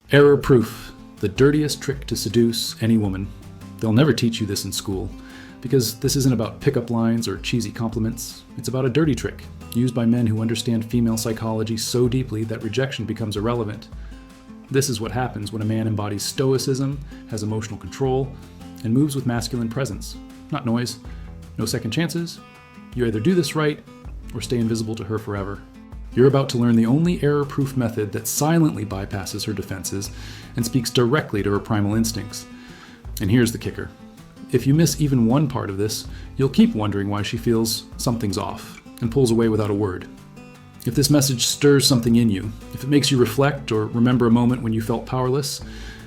Error proof, the dirtiest trick to seduce any woman. They'll never teach you this in school, because this isn't about pickup lines or cheesy compliments. It's about a dirty trick, used by men who understand female psychology so deeply that rejection becomes irrelevant. This is what happens when a man embodies stoicism, has emotional control, and moves with masculine presence. Not noise, no second chances. You either do this right, or stay invisible to her forever. You're about to learn the only error-proof method that silently bypasses her defenses and speaks directly to her primal instincts. And here's the kicker. If you miss even one part of this, you'll keep wondering why she feels something's off and pulls away without a word. If this message stirs something in you, if it makes you reflect or remember a moment when you felt powerless,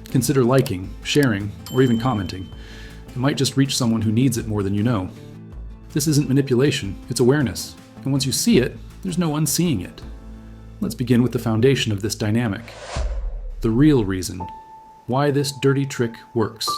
consider liking, sharing, or even commenting. It might just reach someone who needs it more than you know. This isn't manipulation, it's awareness. And once you see it, there's no unseeing it. Let's begin with the foundation of this dynamic. The real reason why this dirty trick works,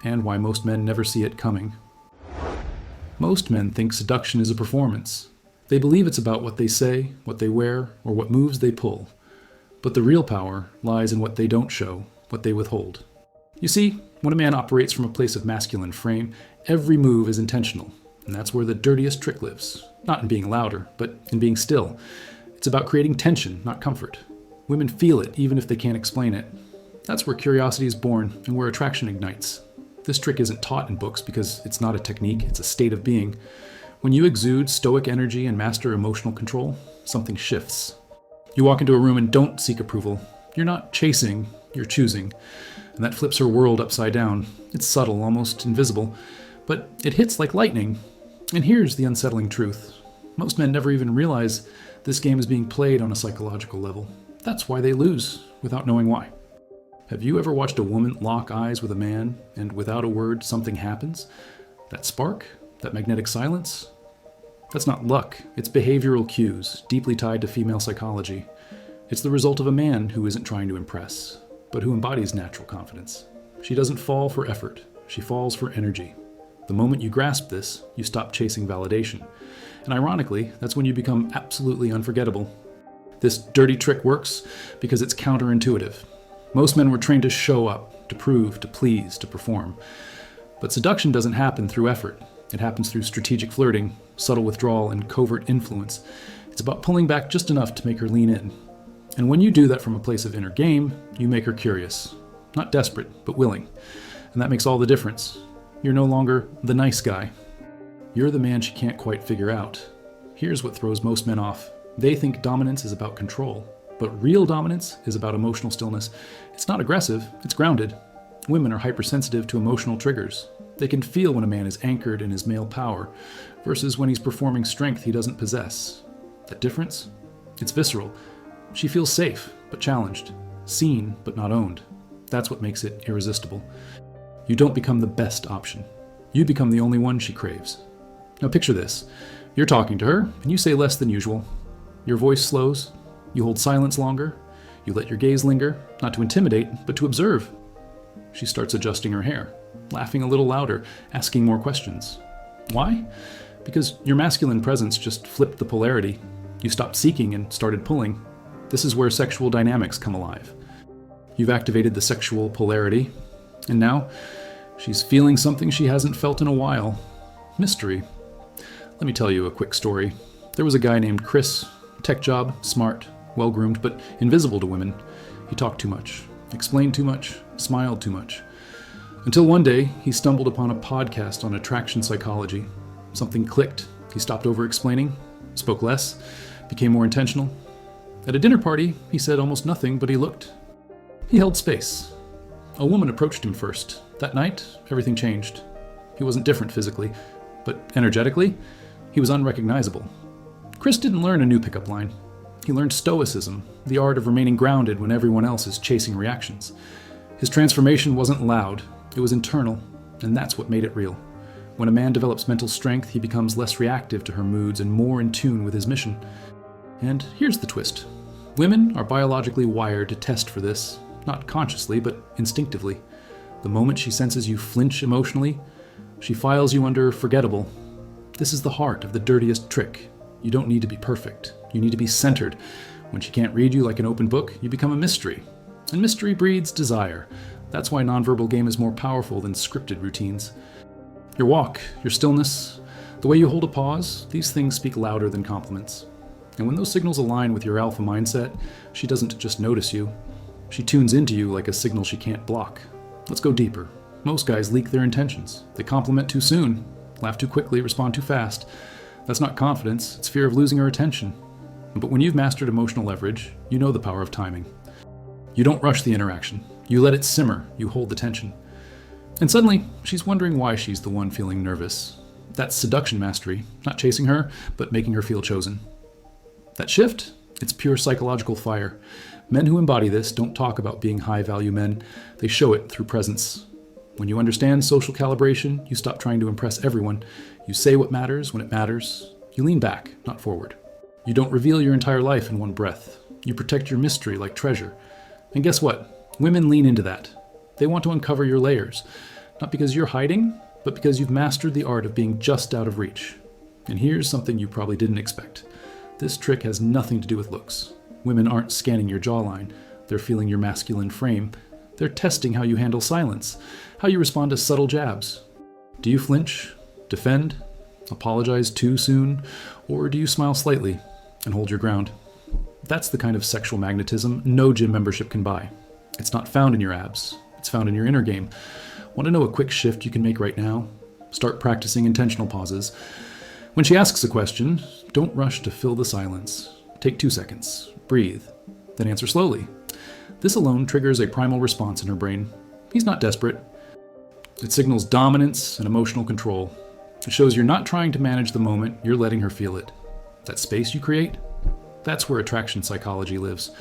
and why most men never see it coming. Most men think seduction is a performance. They believe it's about what they say, what they wear, or what moves they pull. But the real power lies in what they don't show, what they withhold. You see, when a man operates from a place of masculine frame, every move is intentional. And that's where the dirtiest trick lives. Not in being louder, but in being still. It's about creating tension, not comfort. Women feel it, even if they can't explain it. That's where curiosity is born, and where attraction ignites. This trick isn't taught in books because it's not a technique, it's a state of being. When you exude stoic energy and master emotional control, something shifts. You walk into a room and don't seek approval. You're not chasing, you're choosing. And that flips her world upside down. It's subtle, almost invisible, but it hits like lightning. And here's the unsettling truth. Most men never even realize this game is being played on a psychological level. That's why they lose, without knowing why. Have you ever watched a woman lock eyes with a man, and without a word, something happens? That spark? That magnetic silence? That's not luck, it's behavioral cues, deeply tied to female psychology. It's the result of a man who isn't trying to impress, but who embodies natural confidence. She doesn't fall for effort, she falls for energy. The moment you grasp this, you stop chasing validation. And ironically, that's when you become absolutely unforgettable. This dirty trick works because it's counterintuitive. Most men were trained to show up, to prove, to please, to perform. But seduction doesn't happen through effort. It happens through strategic flirting, subtle withdrawal, and covert influence. It's about pulling back just enough to make her lean in. And when you do that from a place of inner game, you make her curious. Not desperate, but willing. And that makes all the difference. You're no longer the nice guy. You're the man she can't quite figure out. Here's what throws most men off. They think dominance is about control, but real dominance is about emotional stillness. It's not aggressive, it's grounded. Women are hypersensitive to emotional triggers. They can feel when a man is anchored in his male power versus when he's performing strength he doesn't possess. That difference? It's visceral. She feels safe, but challenged. Seen, but not owned. That's what makes it irresistible. You don't become the best option. You become the only one she craves. Now picture this. You're talking to her, and you say less than usual. Your voice slows. You hold silence longer. You let your gaze linger, not to intimidate, but to observe. She starts adjusting her hair, laughing a little louder, asking more questions. Why? Because your masculine presence just flipped the polarity. You stopped seeking and started pulling. This is where sexual dynamics come alive. You've activated the sexual polarity, and now she's feeling something she hasn't felt in a while. Mystery. Let me tell you a quick story. There was a guy named Chris, tech job, smart, well-groomed, but invisible to women. He talked too much, explained too much, smiled too much. Until one day, he stumbled upon a podcast on attraction psychology. Something clicked. He stopped over-explaining, spoke less, became more intentional. At a dinner party, he said almost nothing, but he looked. He held space. A woman approached him first. That night, everything changed. He wasn't different physically, but energetically, he was unrecognizable. Chris didn't learn a new pickup line. He learned stoicism, the art of remaining grounded when everyone else is chasing reactions. His transformation wasn't loud, it was internal, and that's what made it real. When a man develops mental strength, he becomes less reactive to her moods and more in tune with his mission. And here's the twist. Women are biologically wired to test for this, not consciously, but instinctively. The moment she senses you flinch emotionally, she files you under forgettable. This is the heart of the dirtiest trick. You don't need to be perfect. You need to be centered. When she can't read you like an open book, you become a mystery. And mystery breeds desire. That's why nonverbal game is more powerful than scripted routines. Your walk, your stillness, the way you hold a pause, these things speak louder than compliments. And when those signals align with your alpha mindset, she doesn't just notice you. She tunes into you like a signal she can't block. Let's go deeper. Most guys leak their intentions. They compliment too soon, laugh too quickly, respond too fast. That's not confidence, it's fear of losing her attention. But when you've mastered emotional leverage, you know the power of timing. You don't rush the interaction. You let it simmer. You hold the tension. And suddenly, she's wondering why she's the one feeling nervous. That's seduction mastery, not chasing her, but making her feel chosen. That shift, it's pure psychological fire. Men who embody this don't talk about being high-value men. They show it through presence. When you understand social calibration, you stop trying to impress everyone. You say what matters when it matters. You lean back, not forward. You don't reveal your entire life in one breath. You protect your mystery like treasure. And guess what? Women lean into that. They want to uncover your layers, not because you're hiding, but because you've mastered the art of being just out of reach. And here's something you probably didn't expect. This trick has nothing to do with looks. Women aren't scanning your jawline. They're feeling your masculine frame. They're testing how you handle silence, how you respond to subtle jabs. Do you flinch, defend, apologize too soon, or do you smile slightly and hold your ground? That's the kind of sexual magnetism no gym membership can buy. It's not found in your abs. It's found in your inner game. Want to know a quick shift you can make right now? Start practicing intentional pauses. When she asks a question, don't rush to fill the silence. Take 2 seconds. Breathe. Then answer slowly. This alone triggers a primal response in her brain. He's not desperate. It signals dominance and emotional control. It shows you're not trying to manage the moment, you're letting her feel it. That space you create, that's where attraction psychology lives.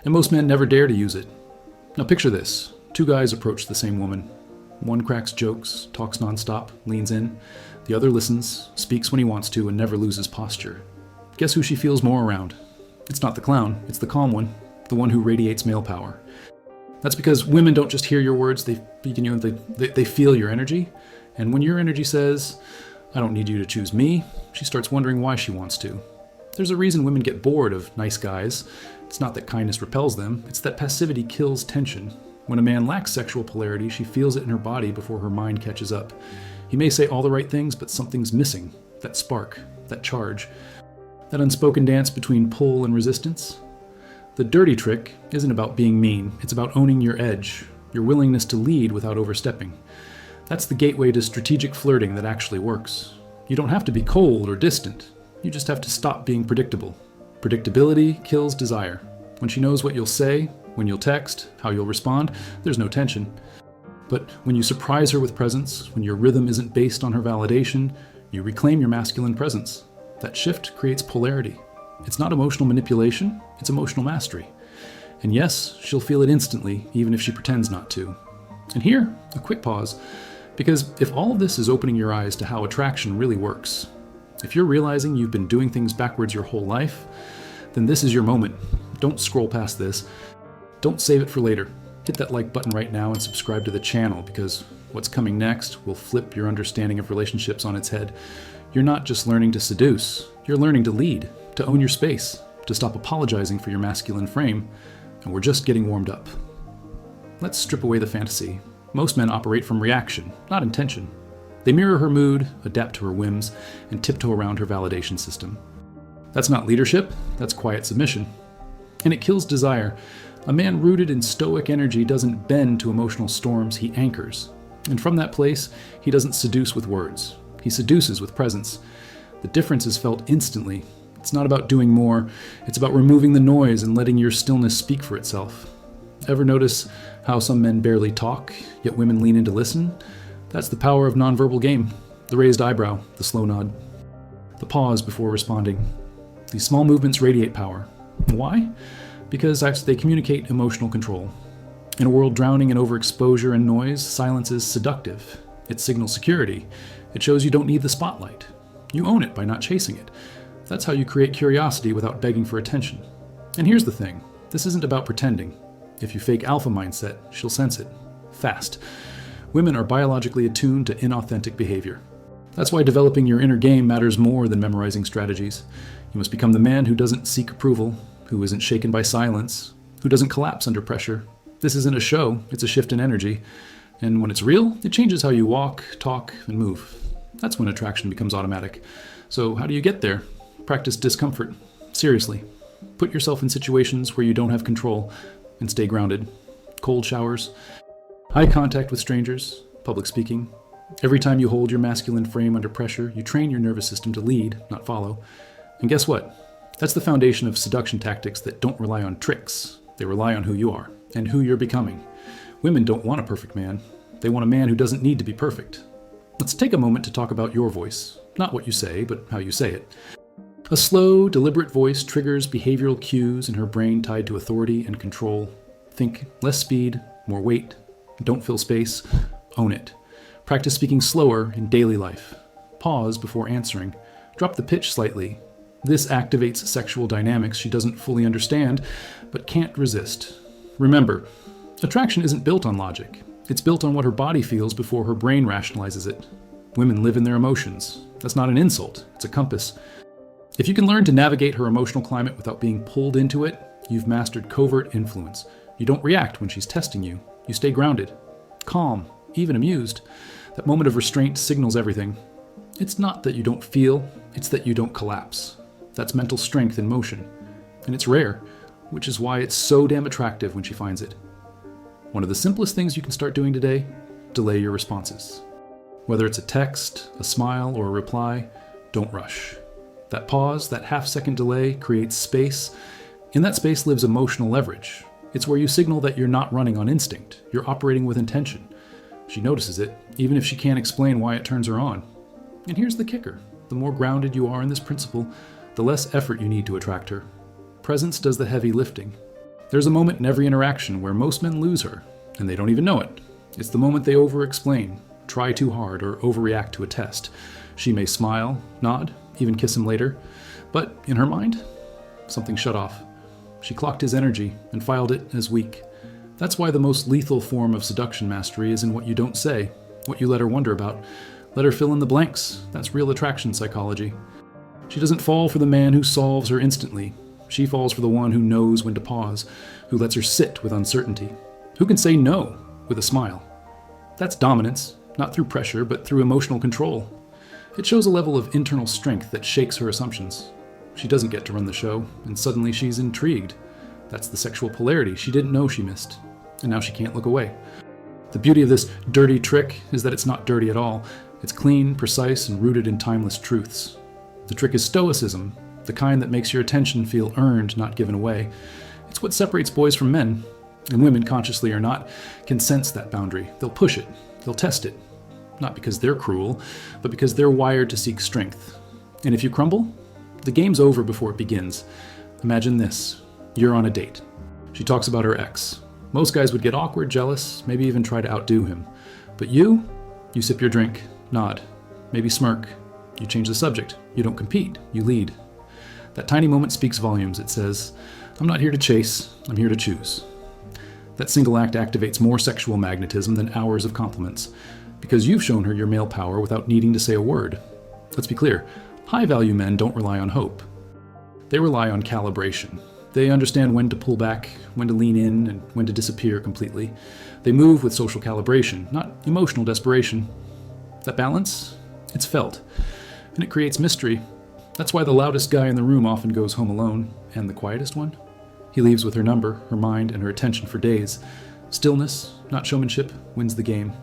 And most men never dare to use it. Now picture this. 2 guys approach the same woman. One cracks jokes, talks nonstop, leans in. The other listens, speaks when he wants to, and never loses posture. Guess who she feels more around? It's not the clown, it's the calm one, the one who radiates male power. That's because women don't just hear your words, they feel your energy. And when your energy says, I don't need you to choose me, she starts wondering why she wants to. There's a reason women get bored of nice guys. It's not that kindness repels them, it's that passivity kills tension. When a man lacks sexual polarity, she feels it in her body before her mind catches up. He may say all the right things, but something's missing. That spark, that charge, that unspoken dance between pull and resistance. The dirty trick isn't about being mean, it's about owning your edge, your willingness to lead without overstepping. That's the gateway to strategic flirting that actually works. You don't have to be cold or distant. You just have to stop being predictable. Predictability kills desire. When she knows what you'll say, when you'll text, how you'll respond, there's no tension. But when you surprise her with presence, when your rhythm isn't based on her validation, you reclaim your masculine presence. That shift creates polarity. It's not emotional manipulation, it's emotional mastery. And yes, she'll feel it instantly, even if she pretends not to. And here, a quick pause, because if all of this is opening your eyes to how attraction really works, if you're realizing you've been doing things backwards your whole life, then this is your moment. Don't scroll past this. Don't save it for later. Hit that like button right now and subscribe to the channel, because what's coming next will flip your understanding of relationships on its head. You're not just learning to seduce, you're learning to lead, to own your space, to stop apologizing for your masculine frame, and we're just getting warmed up. Let's strip away the fantasy. Most men operate from reaction, not intention. They mirror her mood, adapt to her whims, and tiptoe around her validation system. That's not leadership, that's quiet submission. And it kills desire. A man rooted in stoic energy doesn't bend to emotional storms, he anchors. And from that place, he doesn't seduce with words. He seduces with presence. The difference is felt instantly. It's not about doing more, it's about removing the noise and letting your stillness speak for itself. Ever notice how some men barely talk, yet women lean in to listen? That's the power of nonverbal game. The raised eyebrow, the slow nod, the pause before responding. These small movements radiate power. Why? Because they communicate emotional control. In a world drowning in overexposure and noise, silence is seductive. It signals security. It shows you don't need the spotlight. You own it by not chasing it. That's how you create curiosity without begging for attention. And here's the thing. This isn't about pretending. If you fake alpha mindset, she'll sense it. Fast. Women are biologically attuned to inauthentic behavior. That's why developing your inner game matters more than memorizing strategies. You must become the man who doesn't seek approval, who isn't shaken by silence, who doesn't collapse under pressure. This isn't a show, it's a shift in energy. And when it's real, it changes how you walk, talk, and move. That's when attraction becomes automatic. So how do you get there? Practice discomfort. Seriously. Put yourself in situations where you don't have control and stay grounded. Cold showers, eye contact with strangers, public speaking. Every time you hold your masculine frame under pressure, you train your nervous system to lead, not follow. And guess what? That's the foundation of seduction tactics that don't rely on tricks. They rely on who you are and who you're becoming. Women don't want a perfect man. They want a man who doesn't need to be perfect. Let's take a moment to talk about your voice. Not what you say, but how you say it. A slow, deliberate voice triggers behavioral cues in her brain tied to authority and control. Think less speed, more weight. Don't fill space. Own it. Practice speaking slower in daily life. Pause before answering. Drop the pitch slightly. This activates sexual dynamics she doesn't fully understand, but can't resist. Remember, attraction isn't built on logic. It's built on what her body feels before her brain rationalizes it. Women live in their emotions. That's not an insult, it's a compass. If you can learn to navigate her emotional climate without being pulled into it, you've mastered covert influence. You don't react when she's testing you. You stay grounded, calm, even amused. That moment of restraint signals everything. It's not that you don't feel, it's that you don't collapse. That's mental strength in motion. And it's rare, which is why it's so damn attractive when she finds it. One of the simplest things you can start doing today, delay your responses. Whether it's a text, a smile, or a reply, don't rush. That pause, that half-second delay creates space. In that space lives emotional leverage. It's where you signal that you're not running on instinct. You're operating with intention. She notices it, even if she can't explain why it turns her on. And here's the kicker. The more grounded you are in this principle, the less effort you need to attract her. Presence does the heavy lifting. There's a moment in every interaction where most men lose her, and they don't even know it. It's the moment they over-explain, try too hard, or overreact to a test. She may smile, nod, even kiss him later, but in her mind, something shut off. She clocked his energy and filed it as weak. That's why the most lethal form of seduction mastery is in what you don't say, what you let her wonder about. Let her fill in the blanks. That's real attraction psychology. She doesn't fall for the man who solves her instantly. She falls for the one who knows when to pause, who lets her sit with uncertainty, who can say no with a smile. That's dominance, not through pressure, but through emotional control. It shows a level of internal strength that shakes her assumptions. She doesn't get to run the show, and suddenly she's intrigued. That's the sexual polarity she didn't know she missed, and now she can't look away. The beauty of this dirty trick is that it's not dirty at all. It's clean, precise, and rooted in timeless truths. The trick is Stoicism, the kind that makes your attention feel earned, not given away. It's what separates boys from men, and women, consciously or not, can sense that boundary. They'll push it, they'll test it, not because they're cruel, but because they're wired to seek strength. And if you crumble, the game's over before it begins. Imagine this. You're on a date. She talks about her ex. Most guys would get awkward, jealous, maybe even try to outdo him. But you sip your drink, nod, maybe smirk. You change the subject. You don't compete, you lead. That tiny moment speaks volumes. It says, I'm not here to chase, I'm here to choose. That single act activates more sexual magnetism than hours of compliments, because you've shown her your male power without needing to say a word. Let's be clear, high-value men don't rely on hope. They rely on calibration. They understand when to pull back, when to lean in, and when to disappear completely. They move with social calibration, not emotional desperation. That balance, it's felt, and it creates mystery. That's why the loudest guy in the room often goes home alone, and the quietest one? He leaves with her number, her mind, and her attention for days. Stillness, not showmanship, wins the game.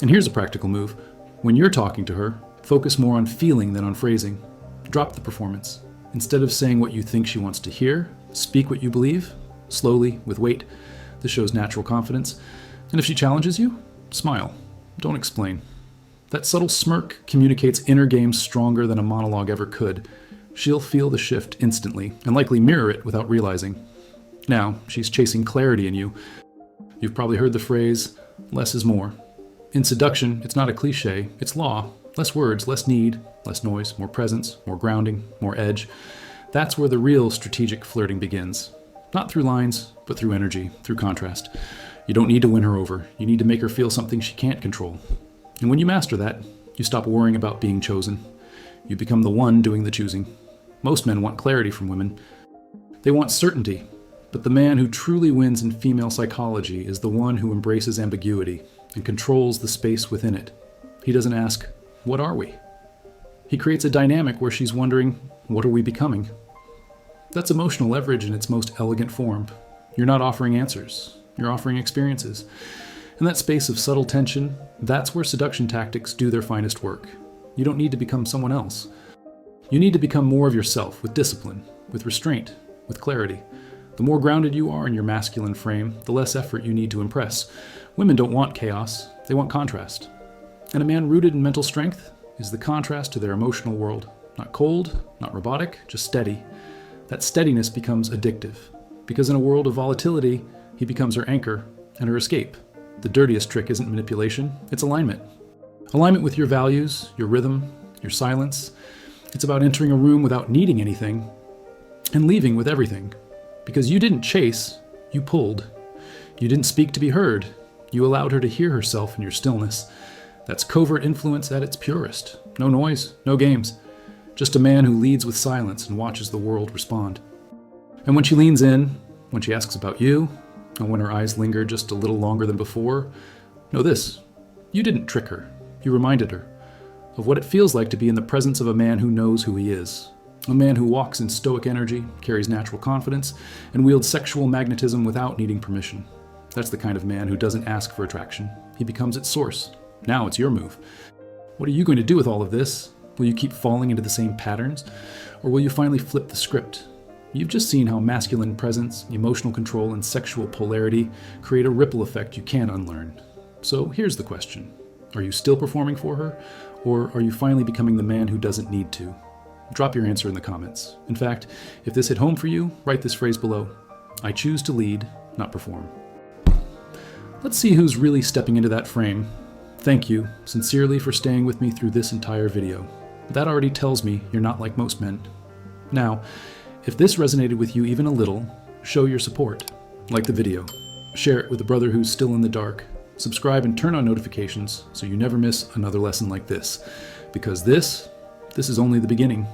And here's a practical move. When you're talking to her, focus more on feeling than on phrasing. Drop the performance. Instead of saying what you think she wants to hear, speak what you believe, slowly, with weight. This shows natural confidence. And if she challenges you, smile. Don't explain. That subtle smirk communicates inner game stronger than a monologue ever could. She'll feel the shift instantly, and likely mirror it without realizing. Now, she's chasing clarity in you. You've probably heard the phrase, less is more. In seduction, it's not a cliche, it's law. Less words, less need, less noise, more presence, more grounding, more edge. That's where the real strategic flirting begins. Not through lines, but through energy, through contrast. You don't need to win her over. You need to make her feel something she can't control. And when you master that, you stop worrying about being chosen. You become the one doing the choosing. Most men want clarity from women. They want certainty. But the man who truly wins in female psychology is the one who embraces ambiguity and controls the space within it. He doesn't ask, "What are we?" He creates a dynamic where she's wondering, "What are we becoming?" That's emotional leverage in its most elegant form. You're not offering answers, you're offering experiences. In that space of subtle tension, that's where seduction tactics do their finest work. You don't need to become someone else. You need to become more of yourself with discipline, with restraint, with clarity. The more grounded you are in your masculine frame, the less effort you need to impress. Women don't want chaos, they want contrast. And a man rooted in mental strength is the contrast to their emotional world. Not cold, not robotic, just steady. That steadiness becomes addictive, because in a world of volatility, he becomes her anchor and her escape. The dirtiest trick isn't manipulation, it's alignment. Alignment with your values, your rhythm, your silence. It's about entering a room without needing anything and leaving with everything. Because you didn't chase, you pulled. You didn't speak to be heard, you allowed her to hear herself in your stillness. That's covert influence at its purest. No noise, no games. Just a man who leads with silence and watches the world respond. And when she leans in, when she asks about you, and when her eyes linger just a little longer than before, know this: you didn't trick her. You reminded her of what it feels like to be in the presence of a man who knows who he is. A man who walks in stoic energy, carries natural confidence, and wields sexual magnetism without needing permission. That's the kind of man who doesn't ask for attraction. He becomes its source. Now it's your move. What are you going to do with all of this? Will you keep falling into the same patterns? Or will you finally flip the script? You've just seen how masculine presence, emotional control, and sexual polarity create a ripple effect you can't unlearn. So here's the question. Are you still performing for her? Or are you finally becoming the man who doesn't need to? Drop your answer in the comments. In fact, if this hit home for you, write this phrase below: I choose to lead, not perform. Let's see who's really stepping into that frame. Thank you, sincerely, for staying with me through this entire video. That already tells me you're not like most men. Now, if this resonated with you even a little, show your support. Like the video, share it with a brother who's still in the dark, subscribe and turn on notifications so you never miss another lesson like this. Because this is only the beginning.